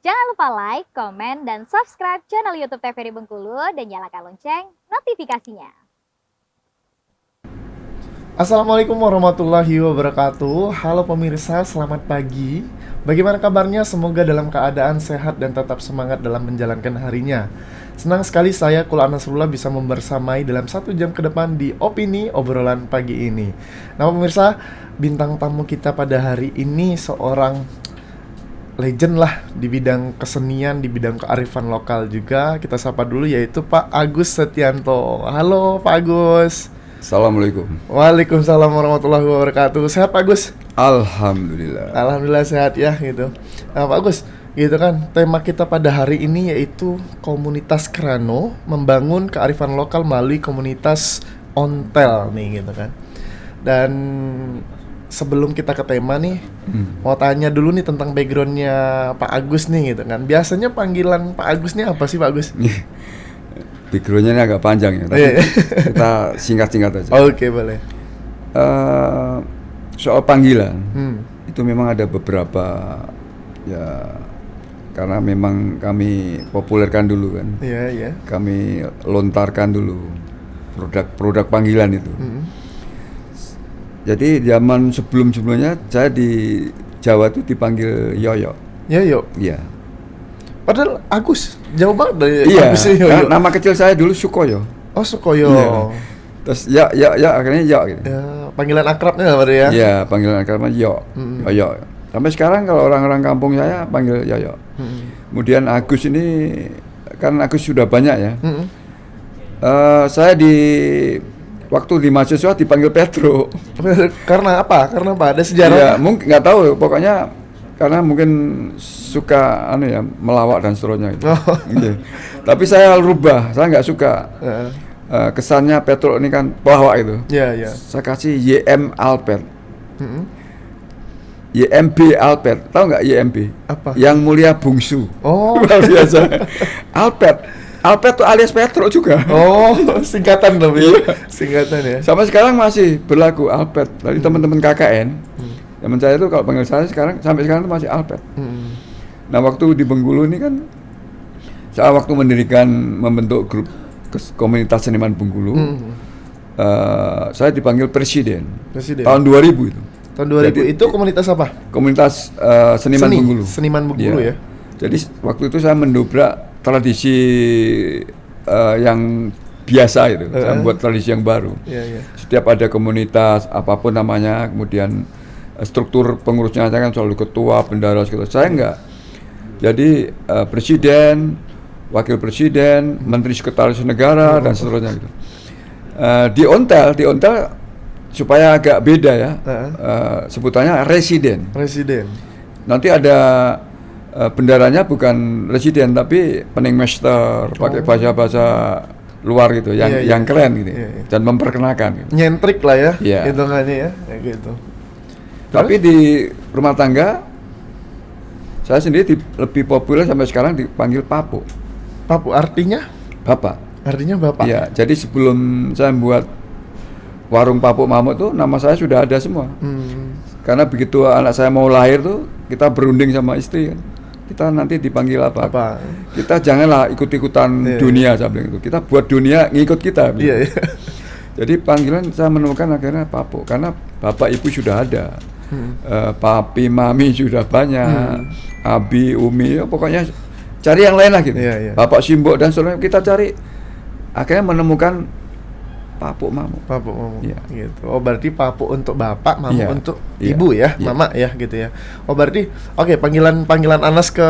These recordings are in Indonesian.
Jangan lupa like, komen, dan subscribe channel YouTube TVRI Bengkulu dan nyalakan lonceng notifikasinya. Assalamualaikum warahmatullahi wabarakatuh. Halo pemirsa, selamat pagi. Bagaimana kabarnya? Semoga dalam keadaan sehat dan tetap semangat dalam menjalankan harinya. Senang sekali saya Kula Nasrullah bisa membersamai dalam 1 jam ke depan di Opini Obrolan Pagi ini. Nah pemirsa, bintang tamu kita pada hari ini seorang legend lah di bidang kesenian, di bidang kearifan lokal juga. Kita sapa dulu yaitu Pak Agus Setianto. Halo Pak Agus. Assalamualaikum. Waalaikumsalam warahmatullahi wabarakatuh. Sehat Pak Agus? Alhamdulillah. Alhamdulillah sehat ya gitu. Nah Pak Agus, gitu kan tema kita pada hari ini yaitu komunitas Krano membangun kearifan lokal melalui komunitas Ontel nih gitu kan. Dan sebelum kita ke tema nih, mau tanya dulu nih tentang backgroundnya Pak Agus nih gitu kan. Biasanya panggilan Pak Agus nih apa sih Pak Agus? Backgroundnya ini agak panjang ya, tapi kita singkat-singkat aja. Oke, boleh. Soal panggilan, itu memang ada beberapa ya, karena memang kami populerkan dulu kan. Iya, iya. Kami lontarkan dulu produk panggilan itu. Jadi zaman sebelumnya saya di Jawa itu dipanggil Yoyo. Yoyo. Iya. Padahal Agus, jauh banget dari Iya, Agus ini, Yoyo. nama kecil saya dulu Sukoyo. Oh, Sukoyo. Iya. Terus ya akhirnya gitu. Ya, panggilan akrabnya apa ya? Iya, panggilan akrabnya Yoyo. Sampai sekarang kalau orang-orang kampung saya panggil Yoyo. Kemudian Agus ini kan Agus sudah banyak ya. Saya waktu di mahasiswa dipanggil Petro. Karena apa? Karena apa? Ada sejarah? Ya, mungkin nggak tahu, pokoknya karena mungkin suka melawak dan seterusnya gitu. Iya. Tapi saya rubah, saya nggak suka. Kesannya Petro ini kan pelawak itu. Iya, iya. Saya kasih YM Alpert. YMB Alpert, tahu nggak YMB? Apa? Yang Mulia Bungsu. Oh, luar biasa. Alpert tuh alias Petro juga. Oh, singkatan dong ya. Singkatan ya. Sampai sekarang masih berlaku Alpert. Dari teman-teman KKN, teman saya itu kalau panggil saya sampai sekarang itu masih Alpert. Nah waktu di Bengkulu ini kan, saya waktu membentuk grup komunitas seniman Bengkulu, saya dipanggil presiden. Tahun 2000 itu. Tahun 2000. Jadi, itu komunitas apa? Komunitas seniman Bengkulu. Seniman Bengkulu ya. Jadi waktu itu saya mendobrak tradisi yang biasa itu, saya buat tradisi yang baru. Setiap ada komunitas apapun namanya, kemudian struktur pengurusnya saya kan selalu ketua, bendara segala. Saya enggak. Jadi presiden, wakil presiden, menteri sekretaris negara dan seterusnya gitu. Di Ontel supaya agak beda ya, sebutannya residen. Nanti ada bendaranya bukan residen tapi peningmaster, pakai bahasa luar gitu, yang keren gitu, dan memperkenalkan. Gitu. Nyentrik lah ya, hitungannya ya, kayak gitu. Tapi di rumah tangga saya sendiri lebih populer sampai sekarang dipanggil Papu. Papu artinya? Bapak. Artinya bapak? Iya, jadi sebelum saya membuat warung Papu Mamut tuh nama saya sudah ada semua. Karena begitu anak saya mau lahir tuh kita berunding sama istri kan. Kita nanti dipanggil apa? Kita janganlah ikut-ikutan dunia saya bilang itu. Kita buat dunia ngikut kita. Iya. Jadi panggilan saya menemukan akhirnya Papu karena bapak ibu sudah ada. Papi, mami sudah banyak, abi, umi, pokoknya cari yang lain lah gitu. Bapak, simbok dan seterusnya kita cari, akhirnya menemukan Papu Mamu. Gitu. Oh berarti Papu untuk bapak, Mamu untuk ibu ya, mama ya gitu ya. Oh berarti oke, panggilan Anas ke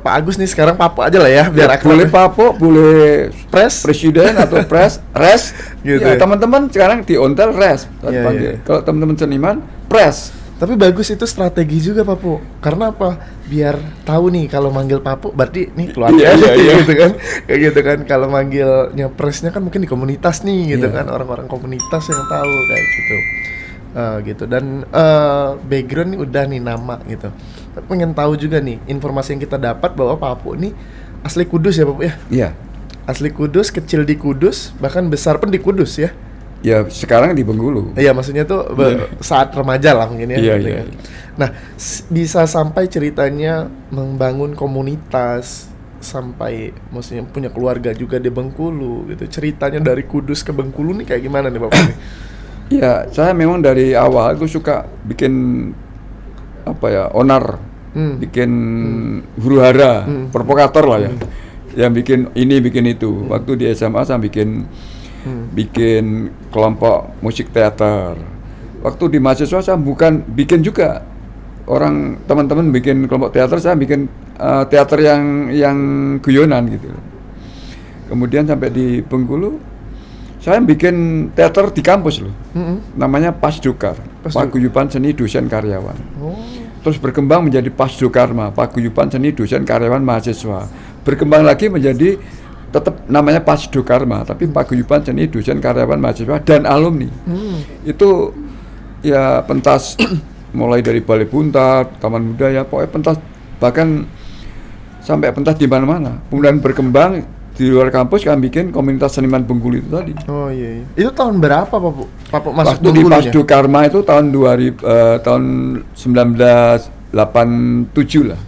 Pak Agus nih sekarang Papu aja lah ya biar akrab. Boleh Papu, boleh presiden atau res gitu. Ya, teman-teman sekarang di Ontel res. Kalau teman-teman seniman pres. Tapi bagus itu strategi juga Papu. Karena apa? Biar tahu nih kalau manggil Papu berarti nih keluarga gitu kan. Kayak gitu kan. Kalau manggilnya presnya kan mungkin di komunitas nih gitu kan. Orang-orang komunitas yang tahu kayak gitu. Gitu. Dan background nih udah nih nama gitu. Tapi pengen tahu juga nih informasi yang kita dapat bahwa Papu ini asli Kudus ya Papu ya? Iya. Asli Kudus, kecil di Kudus, bahkan besar pun di Kudus ya. Ya sekarang di Bengkulu. Iya, maksudnya tuh saat remaja lah mungkin ya. Iya, gitu iya. kan. Nah, bisa sampai ceritanya membangun komunitas, sampai maksudnya punya keluarga juga di Bengkulu gitu. Ceritanya dari Kudus ke Bengkulu nih kayak gimana nih Bapak? Ya, saya memang dari awal aku suka bikin onar, bikin huru-hara, provokator lah ya. Yang bikin ini, bikin itu. Waktu di SMA saya bikin kelompok musik teater. Waktu di mahasiswa saya bukan bikin juga, teman-teman bikin kelompok teater, saya bikin teater yang guyonan gitu. Kemudian sampai di Bengkulu saya bikin teater di kampus loh, namanya Pasdukar, Paguyuban Seni Dosen Karyawan. Terus berkembang menjadi Pasdukarma, Paguyuban Seni Dosen Karyawan Mahasiswa. Berkembang lagi menjadi tetap namanya Pasdukarma, tapi Paguyuban Seni Dosen Karyawan Mahasiswa dan Alumni. Itu ya pentas mulai dari Balai Buntar, Taman Budaya, pokoknya pentas, bahkan sampai pentas di mana-mana. Kemudian berkembang di luar kampus kami bikin komunitas seniman Bengkulu itu tadi. Oh iya. Itu tahun berapa Pak masuk Waktu di Bengkulunya? Pasdukarma itu tahun 1987 lah.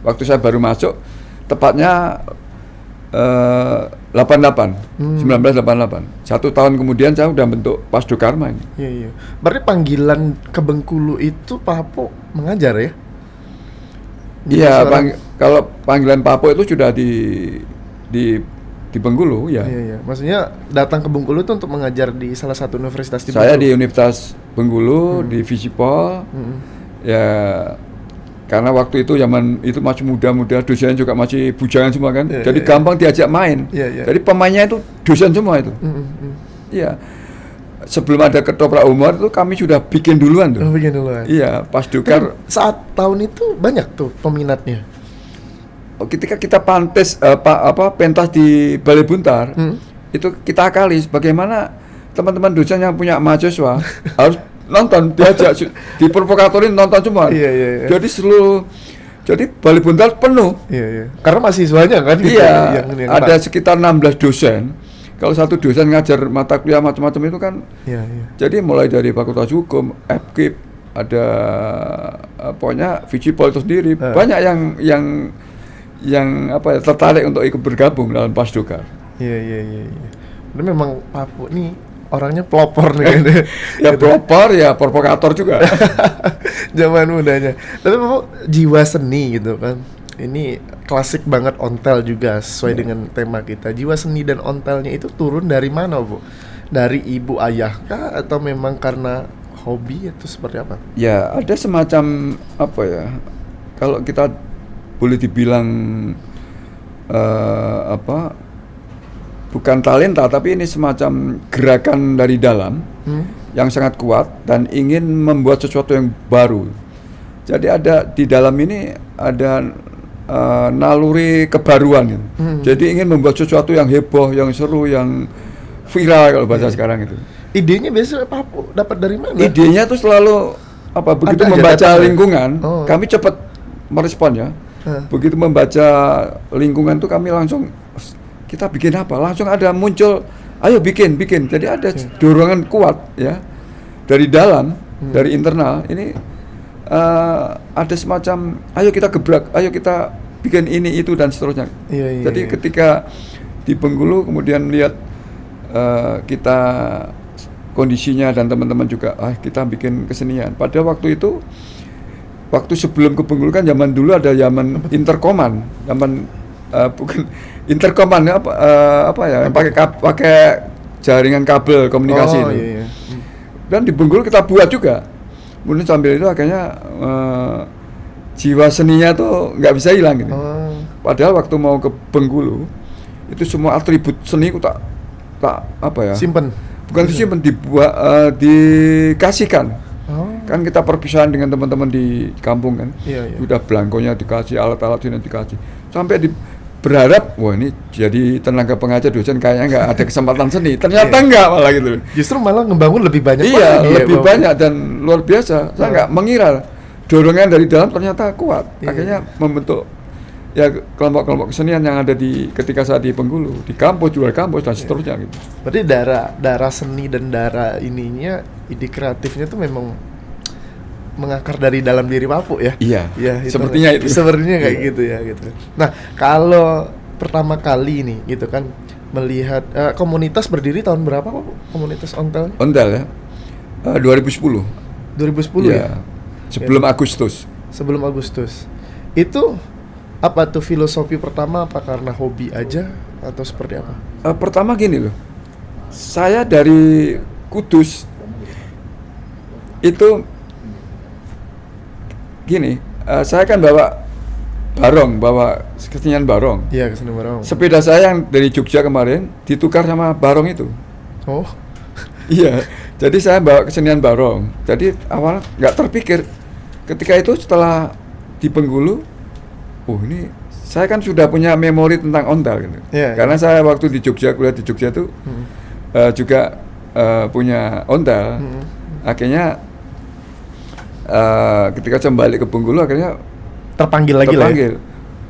Waktu saya baru masuk, tepatnya 1988. 1 tahun kemudian saya udah bentuk Pasdukarma ini. Iya, iya. Berarti panggilan ke Bengkulu itu Pak Hapo mengajar ya? Iya, kalau panggilan Pak Hapo itu sudah di Bengkulu ya. Iya, iya. Maksudnya datang ke Bengkulu itu untuk mengajar di salah satu universitas di Saya Bengkulu. di Universitas Bengkulu, di Visipol. Ya, karena waktu itu zaman itu masih muda-muda, dosen juga masih bujangan semua kan. Iya, jadi iya, gampang diajak main. Iya, iya. Jadi pemainnya itu dosen semua itu. Iya. Sebelum ada ketoprak humor itu kami sudah bikin duluan tuh. Oh, bikin duluan. Iya, Pasdukar. Saat tahun itu banyak tuh peminatnya. Ketika kita pentas di Balai Buntar, itu kita akali bagaimana teman-teman dosen yang punya mahasiswa harus nonton, diajak, diprovokatorin nonton semua. Iya, iya, iya. Jadi Balai Buntar penuh. Iya, iya. Karena mahasiswanya kan gitu. Iya, yang ada sekitar 16 dosen. Kalau satu dosen ngajar mata kuliah macam-macam itu kan. Iya, iya. Jadi mulai dari Fakultas Hukum, FKIP, ada pokoknya Visipol itu sendiri, banyak yang tertarik untuk ikut bergabung dalam Pasdukar. Iya, iya, iya, iya. Ini memang Papu nih orangnya pelopor nih kan. Ya pelopor, ya provokator juga. Zaman mudanya. Tapi Papu jiwa seni gitu kan. Ini klasik banget ontel juga sesuai dengan tema kita. Jiwa seni dan ontelnya itu turun dari mana, Bu? Dari ibu ayah kah atau memang karena hobi atau seperti apa? Ya, ada semacam kalau kita boleh dibilang bukan talenta, tapi ini semacam gerakan dari dalam yang sangat kuat dan ingin membuat sesuatu yang baru. Jadi ada di dalam ini ada naluri kebaruan gitu. Jadi ingin membuat sesuatu yang heboh, yang seru, yang viral kalau bahasa sekarang itu. Idenya biasanya Papu dapat dari mana? Idenya tuh selalu begitu Ada aja membaca datang ya? lingkungan, Oh. kami cepat merespon ya. Begitu membaca lingkungan tuh kami langsung, kita bikin apa? Langsung ada muncul, ayo bikin. Jadi ada dorongan kuat ya dari dalam, dari internal. Ini ada semacam, ayo kita gebrak, ayo kita bikin ini itu dan seterusnya. Iya, iya, Jadi iya. ketika di Bengkulu kemudian lihat kita kondisinya dan teman-teman juga, kita bikin kesenian. Pada waktu itu, waktu sebelum ke Bengkulu kan zaman dulu ada zaman interkoman, bukan interkoman ya, yang pakai jaringan kabel komunikasi itu. Iya, iya. Dan di Bengkulu kita buat juga. Kemudian sambil itu akhirnya jiwa seninya tuh nggak bisa hilang gitu. Padahal waktu mau ke Bengkulu itu semua atribut seni ku tak Simpen. bukan disimpan, dibuat, dikasihkan. Kan kita perpisahan dengan teman-teman di kampung kan. Iya, iya. Udah belangkonya dikasih, alat-alat ini dikasih. Sampai berharap, wah ini jadi tenaga pengajar dosen kayaknya nggak ada kesempatan seni. Ternyata nggak malah gitu. Justru malah ngebangun lebih banyak Iya, lagi lebih ya, banyak dan luar biasa. Saya nggak mengira dorongan dari dalam ternyata kuat. Iya. Akhirnya membentuk ya kelompok-kelompok kesenian yang ada ketika saya di Bengkulu, di kampus, di luar kampus dan seterusnya gitu. Berarti darah seni dan darah ininya, ide kreatifnya tuh memang mengakar dari dalam diri Papu ya? Iya, itu sepertinya itu. Sepertinya kayak Iya. gitu ya gitu. Nah, kalau pertama kali nih gitu kan melihat komunitas berdiri tahun berapa Pak? Komunitas ontel? Ondel ya. 2010. 2010 ya? Iya. Sebelum Agustus. Sebelum Agustus. Itu apa tuh filosofi pertama, apa karena hobi aja atau seperti apa? Pertama gini loh. Saya dari Kudus itu gini, saya kan bawa kesenian barong. Iya, kesenian barong. Sepeda saya yang dari Jogja kemarin ditukar sama barong itu. Oh, Iya, jadi saya bawa kesenian barong. Jadi awalnya nggak terpikir. Ketika itu setelah di Bengkulu, ini saya kan sudah punya memori tentang ondel gitu. Iya, Karena saya waktu di Jogja, kuliah di Jogja tuh juga punya ondel. Akhirnya ketika saya balik ke Bengkulu akhirnya terpanggil lagi lah ya?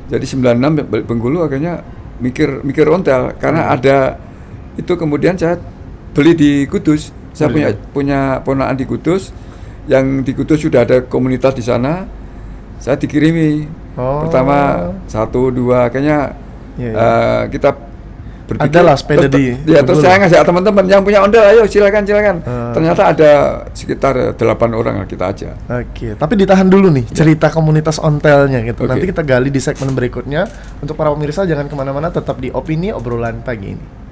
Jadi 96 balik Bengkulu akhirnya mikir ondel karena ada itu, kemudian saya beli di Kudus. Saya punya ponakan di Kudus, yang di Kudus sudah ada komunitas di sana. Saya dikirimi pertama 1, 2, akhirnya kita berpikir adalah sepeda di terus saya ngajak teman-teman yang punya ondel, ayo silakan. Ternyata ada sekitar 8 orang kita aja. Oke, tapi ditahan dulu nih cerita komunitas ontelnya gitu. Nanti kita gali di segmen berikutnya. Untuk para pemirsa jangan kemana-mana, tetap di Opini Obrolan Pagi ini.